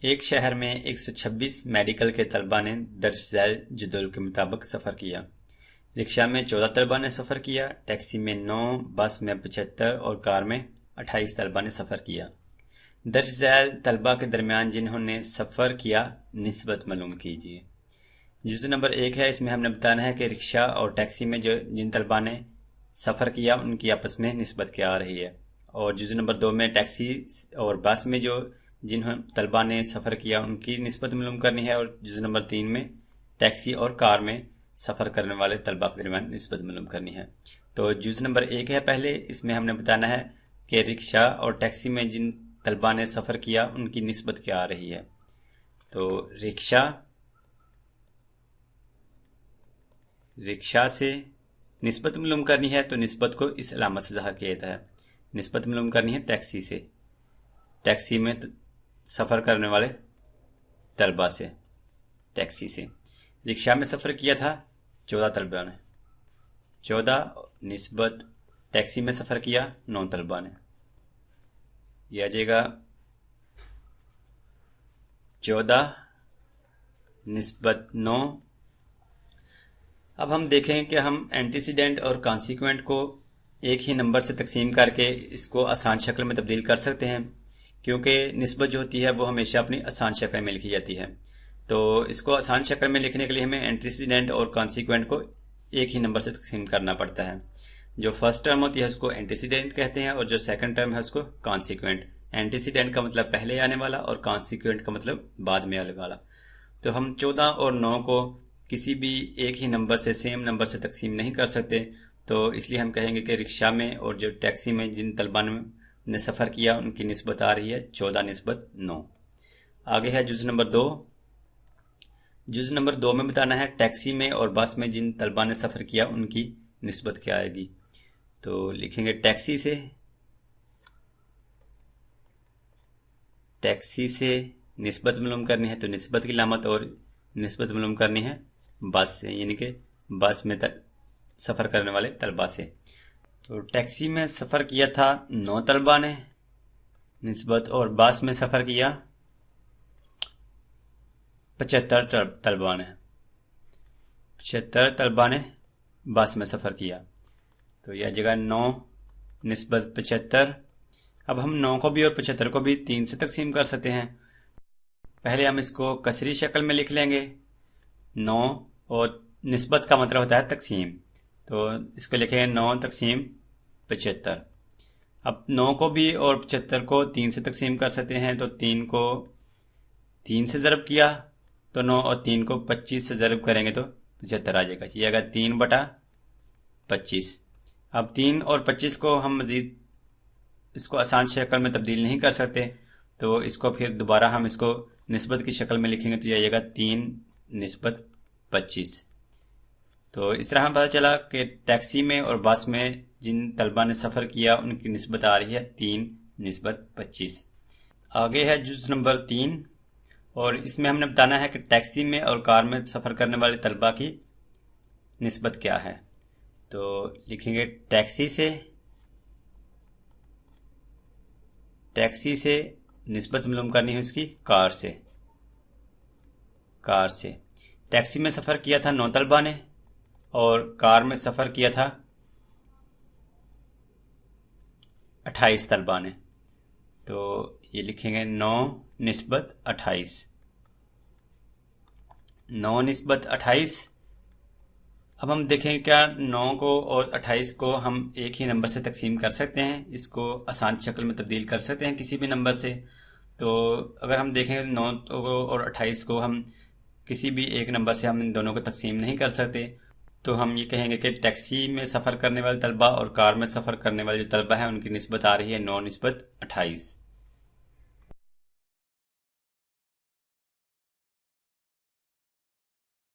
ایک شہر میں 126 میڈیکل کے طلبہ نے درج ذیل جدول کے مطابق سفر کیا۔ رکشہ میں 14 طلبہ نے سفر کیا، ٹیکسی میں 9، بس میں 75 اور کار میں 28 طلبہ نے سفر کیا۔ درج ذیل طلبہ کے درمیان جنہوں نے سفر کیا نسبت معلوم کیجیے۔ جزء نمبر 1 ہے، اس میں ہم نے بتانا ہے کہ رکشہ اور ٹیکسی میں جن طلبہ نے سفر کیا ان کی آپس میں نسبت کیا آ رہی ہے، اور جزء نمبر 2 میں ٹیکسی اور بس میں جنہوں طلبہ نے سفر کیا ان کی نسبت معلوم کرنی ہے، اور جزء نمبر 3 میں ٹیکسی اور کار میں سفر کرنے والے طلبہ کے درمیان نسبت معلوم کرنی ہے۔ تو جزء نمبر 1 ہے پہلے، اس میں ہم نے بتانا ہے کہ رکشہ اور ٹیکسی میں جن طلبہ نے سفر کیا ان کی نسبت کیا آ رہی ہے۔ تو رکشہ سے نسبت معلوم کرنی ہے، تو نسبت کو اس علامت سے ظاہر کیا جاتا ہے۔ نسبت معلوم کرنی ہے ٹیکسی سے، ٹیکسی میں سفر کرنے والے طلبہ سے، ٹیکسی سے۔ رکشہ میں سفر کیا تھا 14 طلبہ نے، 14 نسبت ٹیکسی میں سفر کیا 9 طلبہ نے، یہ آ جائے گا 14 نسبت 9۔ اب ہم دیکھیں کہ ہم اینٹیسیڈنٹ اور کانسیکوینٹ کو ایک ہی نمبر سے تقسیم کر کے اس کو آسان شکل میں تبدیل کر سکتے ہیں، کیونکہ نسبت جو ہوتی ہے وہ ہمیشہ اپنی آسان شکل میں لکھی جاتی ہے۔ تو اس کو آسان شکل میں لکھنے کے لیے ہمیں اینٹیسیڈنٹ اور کانسیکوینٹ کو ایک ہی نمبر سے تقسیم کرنا پڑتا ہے۔ جو فرسٹ ٹرم ہوتی ہے اس کو اینٹیسیڈنٹ کہتے ہیں، اور جو سیکنڈ ٹرم ہے اس کو کانسیکوینٹ۔ اینٹیسیڈنٹ کا مطلب پہلے آنے والا اور کانسیکوینٹ کا مطلب بعد میں آنے والا۔ تو ہم 14 اور 9 کو کسی بھی ایک ہی نمبر سے، سیم نمبر سے تقسیم نہیں کر سکتے، تو اس لیے ہم کہیں گے کہ رکشہ میں اور جو ٹیکسی میں جن طلبہ نے سفر کیا ان کی نسبت آ رہی ہے 14 نسبت 9۔ آگے ہے جزء نمبر 2۔ جزء نمبر 2 میں بتانا ہے ٹیکسی میں اور بس میں جن طلبہ نے سفر کیا ان کی نسبت کیا آئے گی۔ تو لکھیں گے ٹیکسی سے نسبت معلوم کرنی ہے، تو نسبت کی علامت، اور نسبت معلوم کرنی ہے بس سے، یعنی کہ بس میں سفر کرنے والے طلبہ سے۔ تو ٹیکسی میں سفر کیا تھا 9 طلبہ نے نسبت، اور بس میں سفر کیا 75 طلبہ نے، 75 طلبہ نے بس میں سفر کیا۔ تو یہ جگہ 9 نسبت 75۔ اب ہم 9 کو بھی اور 75 کو بھی 3 سے تقسیم کر سکتے ہیں۔ پہلے ہم اس کو کسری شکل میں لکھ لیں گے 9، اور نسبت کا مطلب ہوتا ہے تقسیم، تو اس کو لکھیں گے 9 تقسیم 75۔ اب 9 کو بھی اور 75 کو 3 سے تقسیم کر سکتے ہیں، تو 3 کو 3 سے ضرب کیا تو 9، اور 3 کو 25 سے ضرب کریں گے تو 75 آ جائے گا، یہ آگا 3/25۔ اب 3 اور 25 کو ہم مزید اس کو آسان شکل میں تبدیل نہیں کر سکتے، تو اس کو پھر دوبارہ ہم اس کو نسبت کی شکل میں لکھیں گے، تو یہ آئے گا 3 نسبت 25۔ تو اس طرح ہمیں پتہ چلا کہ ٹیکسی میں اور بس میں جن طلبہ نے سفر کیا ان کی نسبت آ رہی ہے 3 نسبت 25۔ آگے ہے جزء نمبر 3، اور اس میں ہم نے بتانا ہے کہ ٹیکسی میں اور کار میں سفر کرنے والے طلبہ کی نسبت کیا ہے۔ تو لکھیں گے ٹیکسی سے نسبت معلوم کرنی ہے اس کی کار سے۔ ٹیکسی میں سفر کیا تھا 9 طلبہ نے، اور کار میں سفر کیا تھا 28 طلبہ نے، تو یہ لکھیں گے 9 نسبت 28۔ 9 نسبت 28۔ اب ہم دیکھیں کیا 9 کو اور 28 کو ہم ایک ہی نمبر سے تقسیم کر سکتے ہیں، اس کو آسان شکل میں تبدیل کر سکتے ہیں کسی بھی نمبر سے۔ تو اگر ہم دیکھیں 9 کو اور 28 کو ہم کسی بھی ایک نمبر سے ہم ان دونوں کو تقسیم نہیں کر سکتے، تو ہم یہ کہیں گے کہ ٹیکسی میں سفر کرنے والے طلبہ اور کار میں سفر کرنے والے جو طلبہ ہیں ان کی نسبت آ رہی ہے 9 نسبت 28۔